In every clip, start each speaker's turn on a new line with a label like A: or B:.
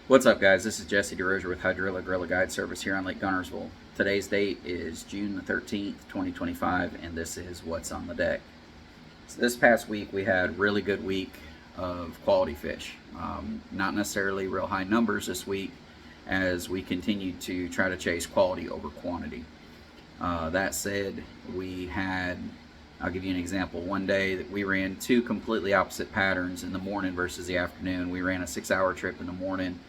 A: What's up, guys? This is Jesse DeRozier with Hydrilla Gorilla Guide Service here on Lake Guntersville. Today's date is June the 13th, 2025, and this is what's on the deck. So this past week we had a really good week of quality fish. Not necessarily real high numbers this week as we continued to try to chase quality over quantity. That said, I'll give you an example. One day that we ran two completely opposite patterns in the morning versus the afternoon. We ran a 6-hour trip in the morning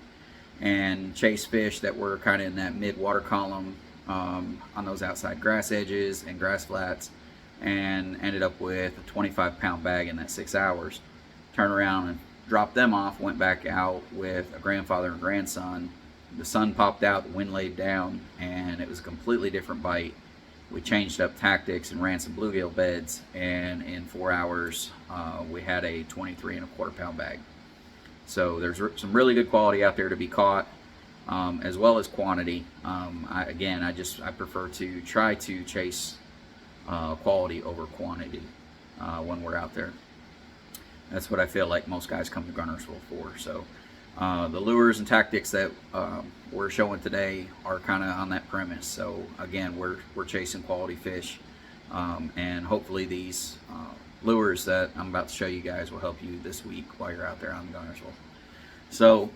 A: and chased fish that were kind of in that mid-water column on those outside grass edges and grass flats, and ended up with a 25-pound bag in that 6 hours. Turned around and dropped them off, went back out with a grandfather and grandson. The sun popped out, the wind laid down, and it was a completely different bite. We changed up tactics and ran some bluegill beds, and in 4 hours we had a 23.25-pound bag. So there's some really good quality out there to be caught, as well as quantity. I prefer to try to chase quality over quantity when we're out there. That's what I feel like most guys come to Guntersville for. So the lures and tactics that we're showing today are kind of on that premise. So again, we're chasing quality fish, and hopefully these lures that I'm about to show you guys will help you this week while you're out there on Guntersville. So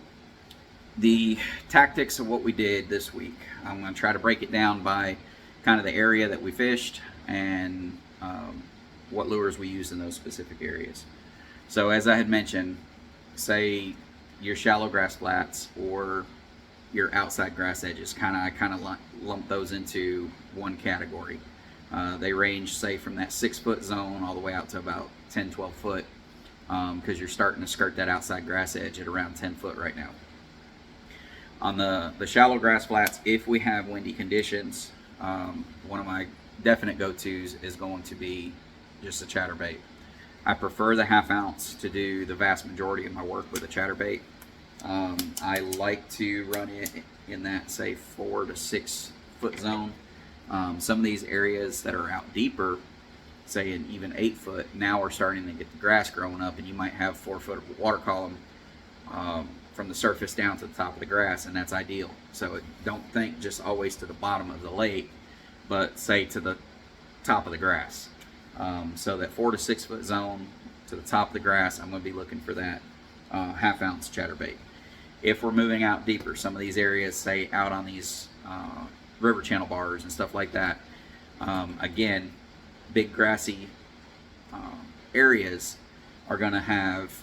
A: the tactics of what we did this week, I'm going to try to break it down by kind of the area that we fished and what lures we used in those specific areas. So as I had mentioned, say your shallow grass flats or your outside grass edges, I kind of lump those into one category. They range, say, from that 6-foot zone all the way out to about 10-12 foot, because you're starting to skirt that outside grass edge at around 10 foot right now. On the shallow grass flats, if we have windy conditions, one of my definite go-tos is going to be just a chatterbait. I prefer the 1/2 ounce to do the vast majority of my work with a chatterbait. I like to run it in that, say, 4 to 6 foot zone. Some of these areas that are out deeper, say in even 8 foot, now we're starting to get the grass growing up, and you might have 4 foot of water column from the surface down to the top of the grass, and that's ideal. So don't think just always to the bottom of the lake, but say to the top of the grass. So that 4 to 6 foot zone to the top of the grass, I'm going to be looking for that 1/2 ounce chatterbait. If we're moving out deeper, some of these areas, say out on these river channel bars and stuff like that, again, big grassy areas are going to have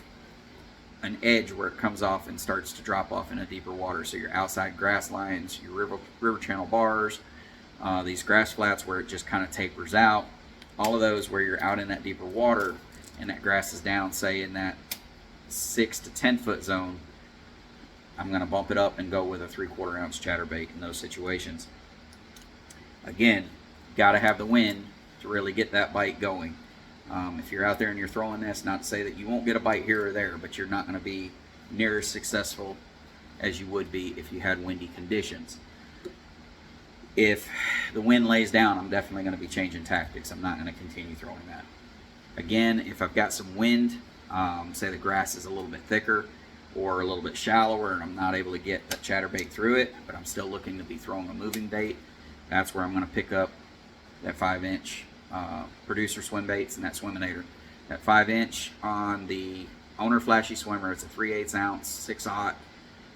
A: an edge where it comes off and starts to drop off into deeper water. So your outside grass lines, your river channel bars, these grass flats where it just kind of tapers out, all of those where you're out in that deeper water and that grass is down, say in that 6 to 10 foot zone, I'm going to bump it up and go with a 3/4 ounce chatterbait in those situations. Again, got to have the wind to really get that bite going. If you're out there and you're throwing this, not to say that you won't get a bite here or there, but you're not going to be near as successful as you would be if you had windy conditions. If the wind lays down, I'm definitely going to be changing tactics. I'm not going to continue throwing that. Again, if I've got some wind, say the grass is a little bit thicker or a little bit shallower and I'm not able to get that chatterbait through it, but I'm still looking to be throwing a moving bait, that's where I'm going to pick up that 5-inch producer swim baits and that Swiminator. That 5-inch on the Owner Flashy Swimmer, it's a 3/8 ounce 6/0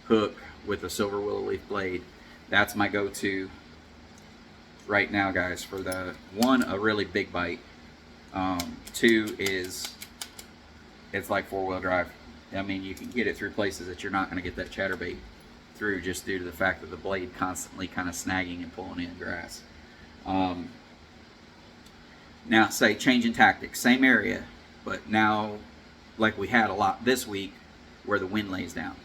A: hook with a silver willow leaf blade. That's my go-to right now, guys, for the one, a really big bite. Two is it's like 4-wheel drive. I mean, you can get it through places that you're not going to get that chatterbait through just due to the fact that the blade constantly kind of snagging and pulling in grass. Now, say changing tactics, same area, but now like we had a lot this week where the wind lays down.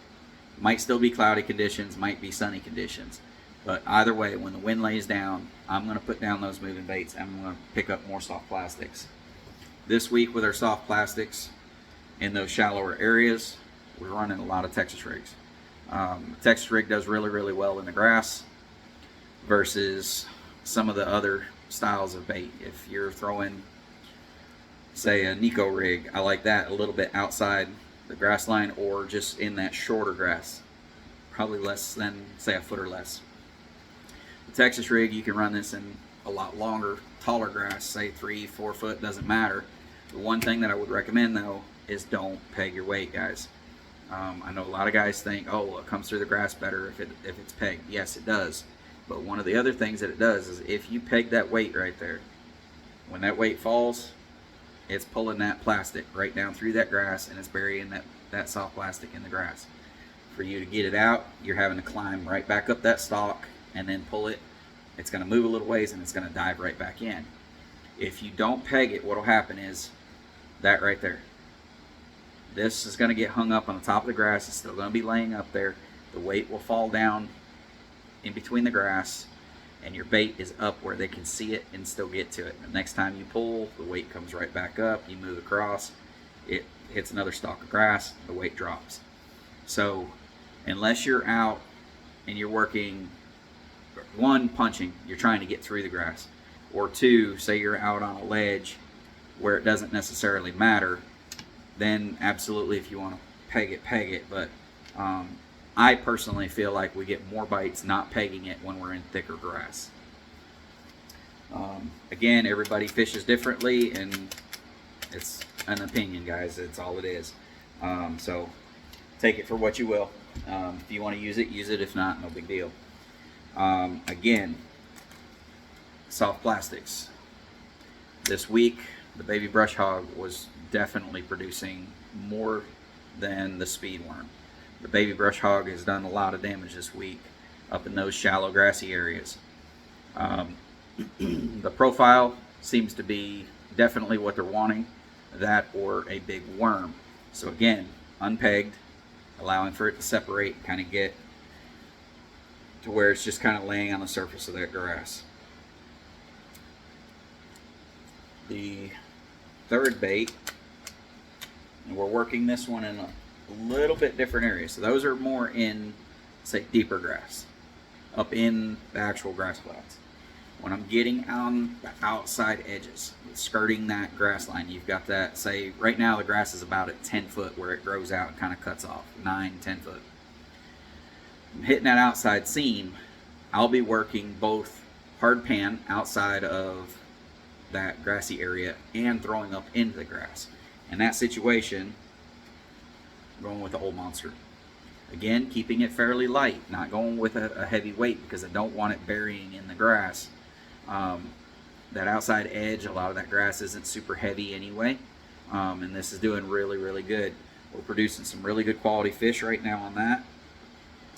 A: Might still be cloudy conditions, might be sunny conditions. But either way, when the wind lays down, I'm going to put down those moving baits and I'm going to pick up more soft plastics. This week with our soft plastics in those shallower areas, we're running a lot of Texas rigs. Texas rig does really, really well in the grass versus some of the other styles of bait. If you're throwing, say, a Nico rig, I like that a little bit outside the grass line or just in that shorter grass. probably less than, say, a foot or less. The Texas rig, you can run this in a lot longer, taller grass, say 3-4 foot, doesn't matter. The one thing that I would recommend though is don't peg your weight, guys. I know a lot of guys think, oh, well, it comes through the grass better if it's pegged. Yes, it does. But one of the other things that it does is if you peg that weight right there, when that weight falls, it's pulling that plastic right down through that grass, and it's burying that soft plastic in the grass. For you to get it out, you're having to climb right back up that stalk and then pull it. It's going to move a little ways and it's going to dive right back in. If you don't peg it, what will happen is that right there. This is going to get hung up on the top of the grass. It's still going to be laying up there. The weight will fall down in between the grass, and your bait is up where they can see it and still get to it. The next time you pull, the weight comes right back up. You move across, it hits another stalk of grass, the weight drops. So unless you're out and you're working, one, punching, you're trying to get through the grass, or two, say you're out on a ledge where it doesn't necessarily matter, then absolutely, if you want to peg it. But I personally feel like we get more bites not pegging it when we're in thicker grass. Again, everybody fishes differently, and it's an opinion, guys. It's all it is. So take it for what you will. If you want to use it, use it. If not, no big deal. Again, soft plastics. This week, the baby brush hog was definitely producing more than the speed worm. The baby brush hog has done a lot of damage this week up in those shallow grassy areas. The profile seems to be definitely what they're wanting, that or a big worm. So again, unpegged, allowing for it to separate, kind of get to where it's just kind of laying on the surface of that grass. The third bait, and we're working this one in a little bit different area. So those are more in, say, deeper grass, up in the actual grass flats. When I'm getting on the outside edges, skirting that grass line, you've got that, say, right now the grass is about at 10 foot where it grows out and kind of cuts off, 9-10 foot. I'm hitting that outside seam, I'll be working both hard pan outside of that grassy area and throwing up into the grass. In that situation, going with the old monster. Again, keeping it fairly light, not going with a heavy weight because I don't want it burying in the grass. That outside edge, a lot of that grass isn't super heavy anyway, and this is doing really, really good. We're producing some really good quality fish right now on that,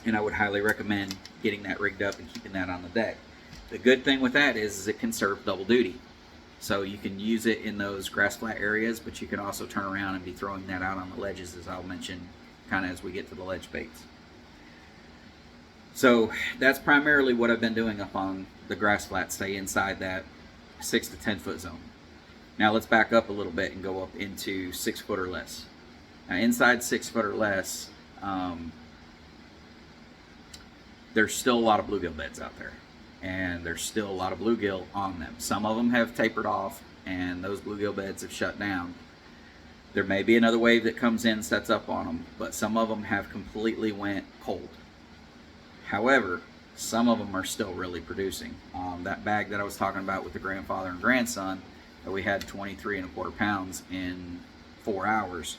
A: and I would highly recommend getting that rigged up and keeping that on the deck. The good thing with that is it can serve double duty. So you can use it in those grass flat areas, but you can also turn around and be throwing that out on the ledges, as I'll mention kind of as we get to the ledge baits. So that's primarily what I've been doing up on the grass flat, stay inside that 6 to 10 foot zone. Now let's back up a little bit and go up into 6 foot or less. Now inside 6 foot or less, there's still a lot of bluegill beds out there. And there's still a lot of bluegill on them. Some of them have tapered off and those bluegill beds have shut down. There may be another wave that comes in, sets up on them, but some of them have completely went cold. However, some of them are still really producing. That bag that I was talking about with the grandfather and grandson, that we had 23¼ pounds in 4 hours,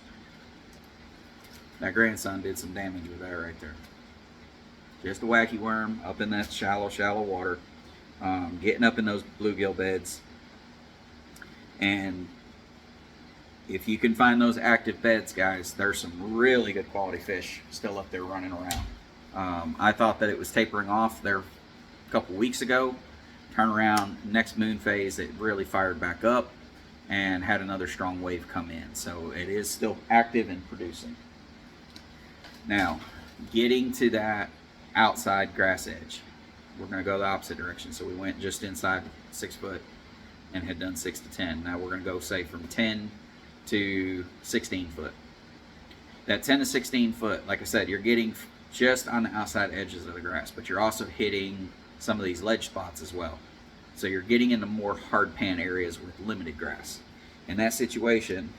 A: that grandson did some damage with that right there. Just a wacky worm up in that shallow water, getting up in those bluegill beds. And if you can find those active beds, guys, there's some really good quality fish still up there running around. I thought that it was tapering off there a couple weeks ago. Turn around, next moon phase, it really fired back up and had another strong wave come in. So it is still active and producing. Now, getting to that outside grass edge, we're going to go the opposite direction. So we went just inside 6 foot and had done 6 to 10. Now we're going to go, say, from 10 to 16 foot. That 10 to 16 foot, like I said, you're getting just on the outside edges of the grass, but you're also hitting some of these ledge spots as well. So you're getting into more hard pan areas with limited grass. In that situation,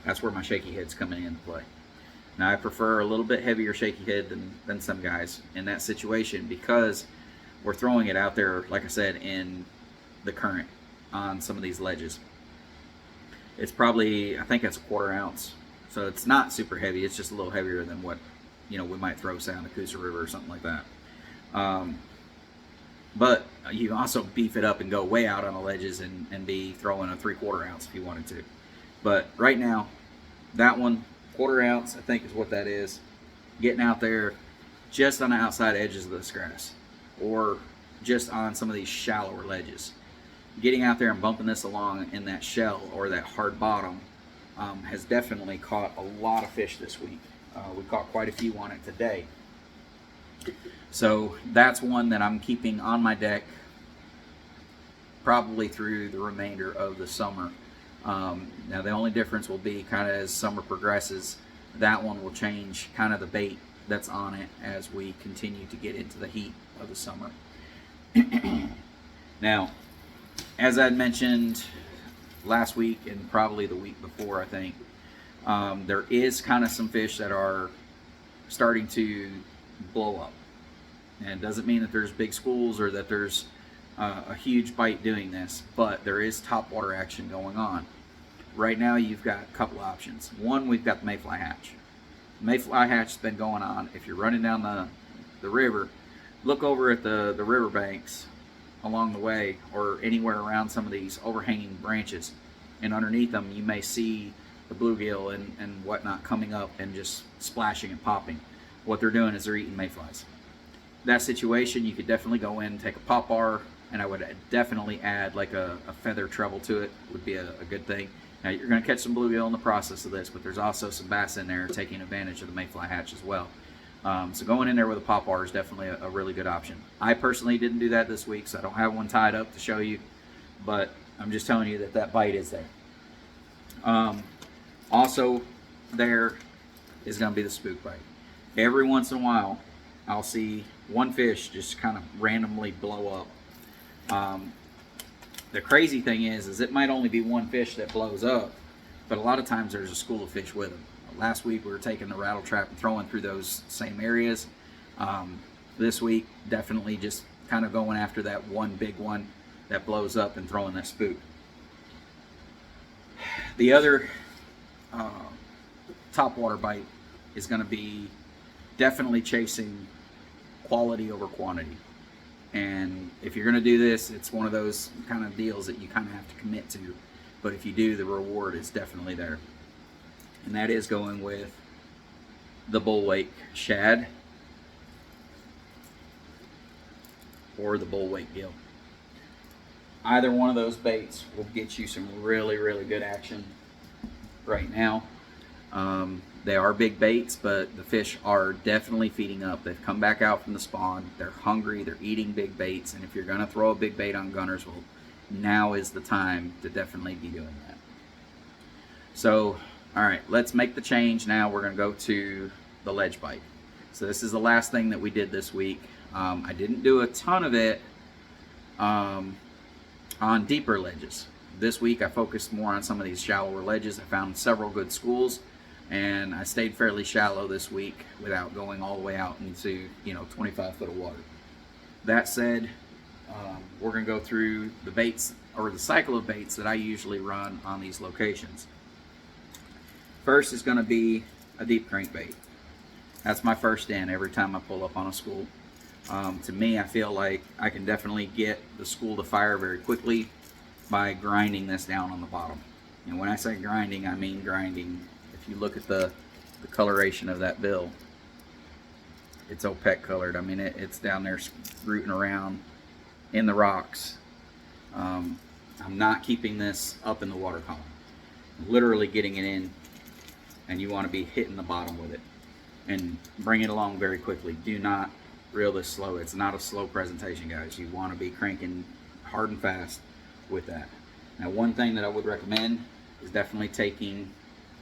A: that's where my shaky head's coming into play. Now I prefer a little bit heavier shaky head than some guys in that situation, because we're throwing it out there, like I said, in the current on some of these ledges. It's probably, I think it's a 1/4 ounce, so it's not super heavy. It's just a little heavier than what, you know, we might throw, say, on the Coosa River or something like that. But you can also beef it up and go way out on the ledges and be throwing a 3/4 ounce if you wanted to. But right now, that one, 1/4 ounce, I think is what that is. Getting out there just on the outside edges of this grass, or just on some of these shallower ledges. Getting out there and bumping this along in that shell or that hard bottom has definitely caught a lot of fish this week. We caught quite a few on it today. So that's one that I'm keeping on my deck probably through the remainder of the summer. Now the only difference will be kind of as summer progresses, that one will change kind of the bait that's on it as we continue to get into the heat of the summer. Now, as I mentioned last week and probably the week before, I think, there is kind of some fish that are starting to blow up. And it doesn't mean that there's big schools or that there's a huge bite doing this, but there is topwater action going on. Right now you've got a couple options. One, we've got the mayfly hatch. Mayfly hatch has been going on. If you're running down the river, look over at the river banks along the way, or anywhere around some of these overhanging branches, and underneath them you may see the bluegill and whatnot coming up and just splashing and popping. What they're doing is they're eating mayflies. That situation, you could definitely go in and take a pop bar, and I would definitely add like a feather treble to it, would be a good thing. Now you're going to catch some bluegill in the process of this, but there's also some bass in there taking advantage of the mayfly hatch as well. So going in there with a pop bar is definitely a really good option. I personally didn't do that this week, so I don't have one tied up to show you, but I'm just telling you that that bite is there. Also there is going to be the spook bite. Every once in a while I'll see one fish just kind of randomly blow up. The crazy thing is it might only be one fish that blows up, but a lot of times there's a school of fish with them. Last week we were taking the rattle trap and throwing through those same areas. This week, definitely just kind of going after that one big one that blows up and throwing that spook. The other topwater bite is going to be definitely chasing quality over quantity. And if you're going to do this, it's one of those kind of deals that you kind of have to commit to. But if you do, the reward is definitely there. And that is going with the bullweight shad or the bullweight gill. Either one of those baits will get you some really, really good action right now. They are big baits, but the fish are definitely feeding up. They've come back out from the spawn. They're hungry. They're eating big baits. And if you're going to throw a big bait on Guntersville, now is the time to definitely be doing that. So, all right, let's make the change now. We're going to go to the ledge bite. So this is the last thing that we did this week. I didn't do a ton of it on deeper ledges. This week I focused more on some of these shallower ledges. I found several good schools, and I stayed fairly shallow this week without going all the way out into 25 foot of water. That said, we're going to go through the baits, or the cycle of baits that I usually run on these locations. First is going to be a deep crankbait. That's my first in every time I pull up on a school. To me, I feel like I can definitely get the school to fire very quickly by grinding this down on the bottom. And when I say grinding, I mean grinding. If you look at the coloration of that bill, it's opaque colored. I mean, it's down there rooting around in the rocks. I'm not keeping this up in the water column. I'm literally getting it in, and you want to be hitting the bottom with it and bring it along very quickly. Do not reel this slow. It's not a slow presentation, guys. You want to be cranking hard and fast with that. Now, one thing that I would recommend is definitely taking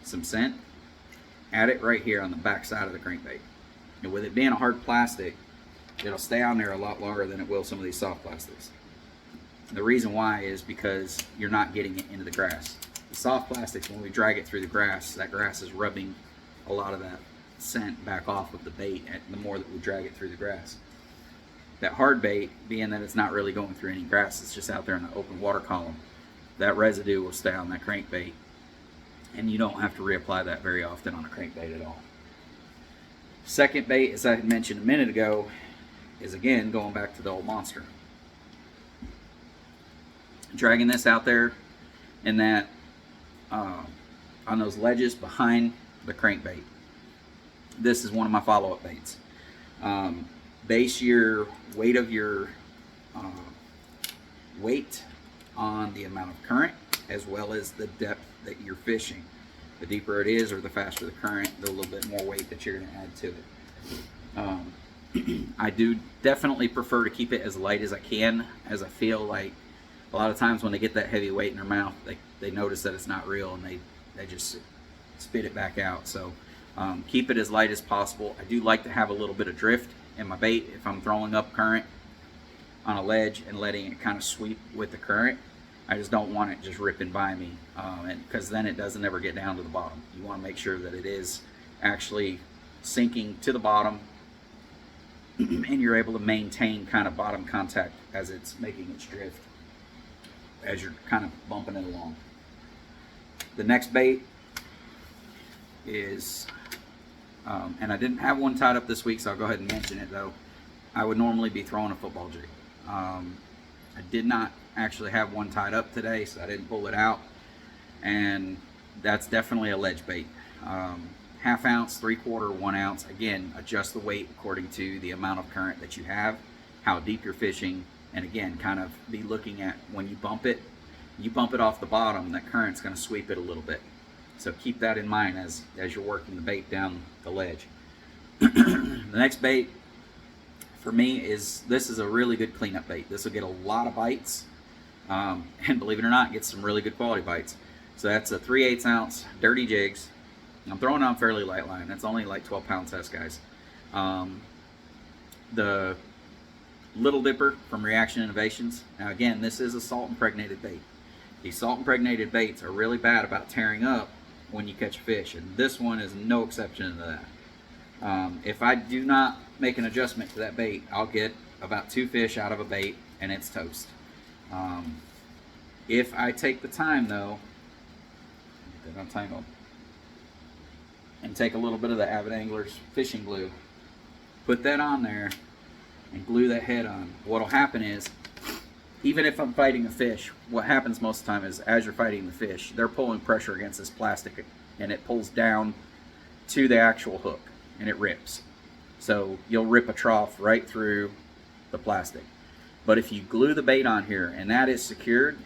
A: some scent, add it right here on the back side of the crankbait. And with it being a hard plastic, it'll stay on there a lot longer than it will some of these soft plastics. The reason why is because you're not getting it into the grass. The soft plastics, when we drag it through the grass, that grass is rubbing a lot of that scent back off of the bait the more that we drag it through the grass. That hard bait, being that it's not really going through any grass, it's just out there in the open water column, that residue will stay on that crankbait, and you don't have to reapply that very often on a crankbait at all. Second bait, as I had mentioned a minute ago, is again going back to the old monster. Dragging this out there in that on those ledges behind the crankbait. This is one of my follow-up baits. Base your weight of your weight on the amount of current as well as the depth that you're fishing. The deeper it is or the faster the current, the little bit more weight that you're going to add to it. I do definitely prefer to keep it as light as I can, as I feel like a lot of times when they get that heavy weight in their mouth, they notice that it's not real and they just spit it back out. So keep it as light as possible. I do like to have a little bit of drift in my bait if I'm throwing up current on a ledge and letting it kind of sweep with the current. I just don't want it just ripping by me, because then it doesn't ever get down to the bottom. You want to make sure that it is actually sinking to the bottom and you're able to maintain kind of bottom contact as it's making its drift, as you're kind of bumping it along. The next bait is, and I didn't have one tied up this week, so I'll go ahead and mention it though. I would normally be throwing a football jig. I did not actually have one tied up today, so I didn't pull it out, and that's definitely a ledge bait. Half ounce, 3/4, 1 ounce. Again, adjust the weight according to the amount of current that you have, how deep you're fishing, and again, kind of be looking at when you bump it off the bottom, that current's going to sweep it a little bit. So keep that in mind as you're working the bait down the ledge. The next bait for me this is a really good cleanup bait. This will get a lot of bites, and believe it or not, get some really good quality bites. So that's a 3/8 ounce dirty Jigs. I'm throwing on fairly light line. That's only like 12-pound test, guys. The Little Dipper from Reaction Innovations. Now again, this is a salt impregnated bait. These salt impregnated baits are really bad about tearing up when you catch a fish, and this one is no exception to that. If I do not make an adjustment to that bait, I'll get about 2 fish out of a bait and it's toast. If I take the time though, get that untangled, and take a little bit of the Avid Anglers fishing glue, put that on there and glue that head on, what'll happen is, even if I'm fighting a fish, what happens most of the time is as you're fighting the fish, they're pulling pressure against this plastic and it pulls down to the actual hook and it rips. So you'll rip a trough right through the plastic. But if you glue the bait on here and that is secured,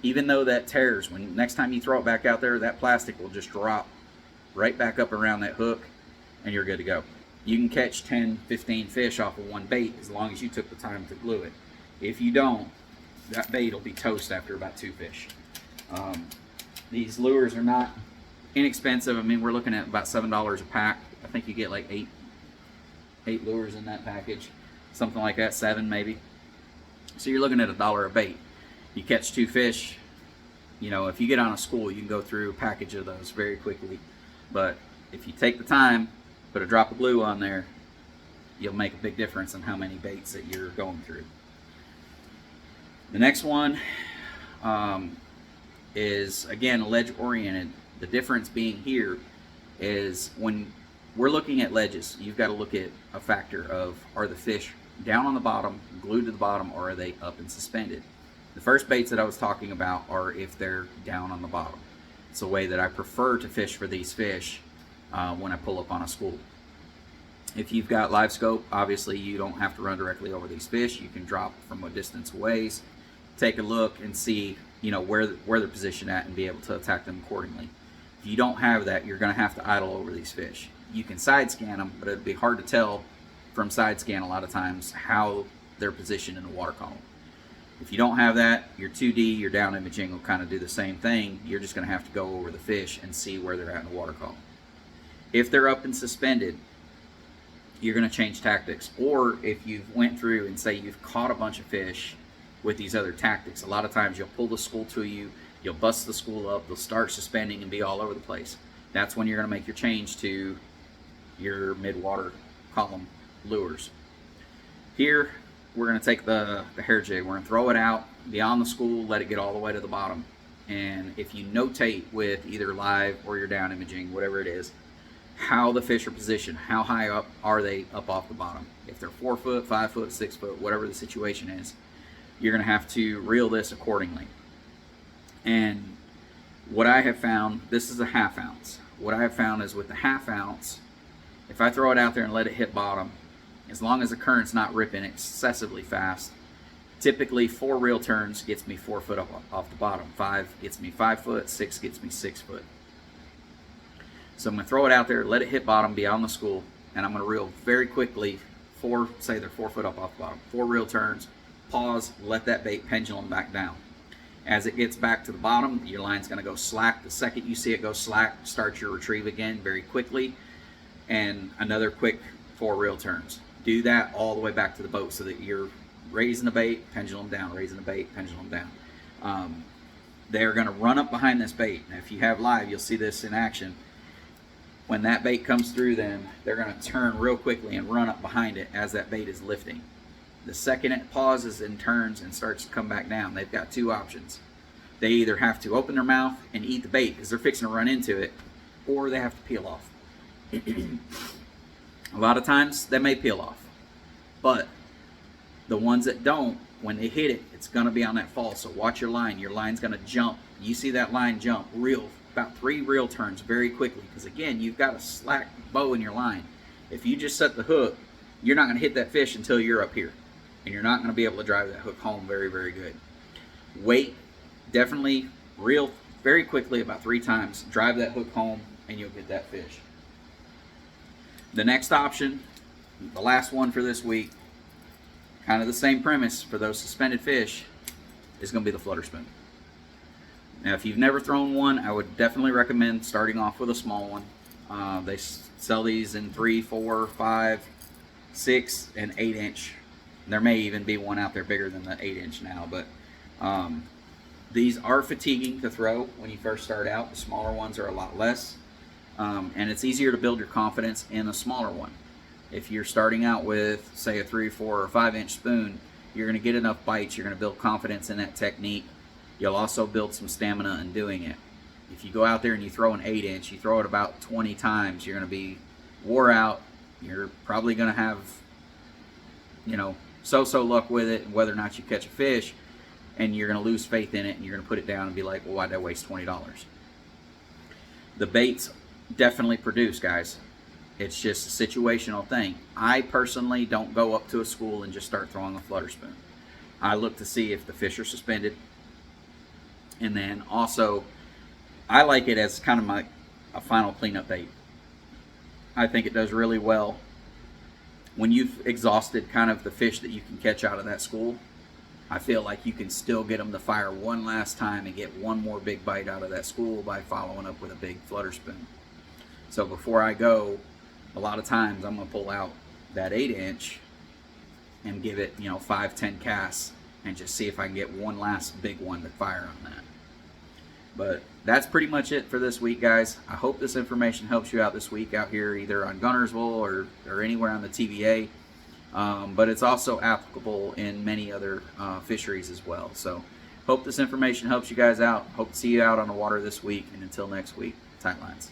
A: even though that tears, when next time you throw it back out there, that plastic will just drop right back up around that hook and you're good to go. You can catch 10, 15 fish off of one bait as long as you took the time to glue it. If you don't, that bait will be toast after about 2 fish. These lures are not inexpensive. I mean, we're looking at about $7 a pack. I think you get like eight lures in that package, something like that, 7 maybe. So you're looking at $1 a bait. You catch 2 fish, you know, if you get on a school, you can go through a package of those very quickly. But if you take the time, put a drop of glue on there, you'll make a big difference in how many baits that you're going through. The next one is, again, ledge oriented. The difference being here is when we're looking at ledges, you've got to look at a factor of, are the fish down on the bottom, glued to the bottom, or are they up and suspended? The first baits that I was talking about are if they're down on the bottom. It's a way that I prefer to fish for these fish when I pull up on a school. If you've got live scope, obviously you don't have to run directly over these fish. You can drop from a distance away, take a look and see, you know, where they're positioned at and be able to attack them accordingly. If you don't have that, you're going to have to idle over these fish. You can side scan them, but it'd be hard to tell from side scan a lot of times how they're positioned in the water column. If you don't have that, your 2D, your down imaging will kind of do the same thing. You're just going to have to go over the fish and see where they're at in the water column. If they're up and suspended, you're going to change tactics. Or if you've went through and say you've caught a bunch of fish with these other tactics, a lot of times you'll pull the school to you, you'll bust the school up, they'll start suspending and be all over the place. That's when you're going to make your change to your mid-water column lures. Here, we're going to take the hair jig, we're going to throw it out beyond the school, let it get all the way to the bottom. And if you notate with either live or your down imaging, whatever it is, how the fish are positioned, how high up are they up off the bottom. If they're 4 foot, 5 foot, 6 foot, whatever the situation is, you're going to have to reel this accordingly. And what I have found, this is a 1/2 ounce. What I have found is with the 1/2 ounce, if I throw it out there and let it hit bottom, as long as the current's not ripping excessively fast, typically 4 reel turns gets me 4 foot up off the bottom. 5 gets me 5 foot, 6 gets me 6 foot. So I'm going to throw it out there, let it hit bottom beyond the school, and I'm going to reel very quickly, say they're 4 foot up off the bottom, 4 reel turns, pause, let that bait pendulum back down. As it gets back to the bottom, your line's going to go slack. The second you see it go slack, start your retrieve again very quickly, and another quick 4 reel turns. Do that all the way back to the boat so that you're raising the bait, pendulum down, raising the bait, pendulum down. They're going to run up behind this bait. Now, if you have live, you'll see this in action. When that bait comes through them, they're going to turn real quickly and run up behind it as that bait is lifting. The second it pauses and turns and starts to come back down, they've got 2 options. They either have to open their mouth and eat the bait because they're fixing to run into it, or they have to peel off. A lot of times they may peel off, but the ones that don't, when they hit it, it's going to be on that fall. So watch your line. Your line's going to jump. You see that line jump, reel about 3 reel turns very quickly, because again, you've got a slack bow in your line. If you just set the hook, you're not going to hit that fish until you're up here, and you're not going to be able to drive that hook home very, very good. Wait, definitely reel very quickly about 3 times, drive that hook home, and you'll get that fish. The next option, the last one for this week, kind of the same premise for those suspended fish, is going to be the flutter spoon. Now, if you've never thrown one, I would definitely recommend starting off with a small one. They sell these in 3, 4, 5, 6, and 8 inch. There may even be one out there bigger than the 8 inch now, but these are fatiguing to throw when you first start out. The smaller ones are a lot less, and it's easier to build your confidence in a smaller one. If you're starting out with, say, a 3, 4, or 5 inch spoon, you're going to get enough bites. You're going to build confidence in that technique. You'll also build some stamina in doing it. If you go out there and you throw an 8 inch, you throw it about 20 times, you're going to be wore out. You're probably going to have, so-so luck with it, whether or not you catch a fish, and you're going to lose faith in it, and you're going to put it down and be like, well, why'd I waste $20? The baits definitely produce, guys. It's just a situational thing. I personally don't go up to a school and just start throwing a flutter spoon. I look to see if the fish are suspended. And then also, I like it as kind of a final cleanup bait. I think it does really well when you've exhausted kind of the fish that you can catch out of that school. I feel like you can still get them to fire one last time and get one more big bite out of that school by following up with a big flutter spoon. So before I go, a lot of times I'm going to pull out that 8 inch and give it, 5, 10 casts and just see if I can get one last big one to fire on that. But that's pretty much it for this week, guys. I hope this information helps you out this week out here, either on Guntersville or anywhere on the TVA. But it's also applicable in many other fisheries as well. So hope this information helps you guys out. Hope to see you out on the water this week. And until next week, tight lines.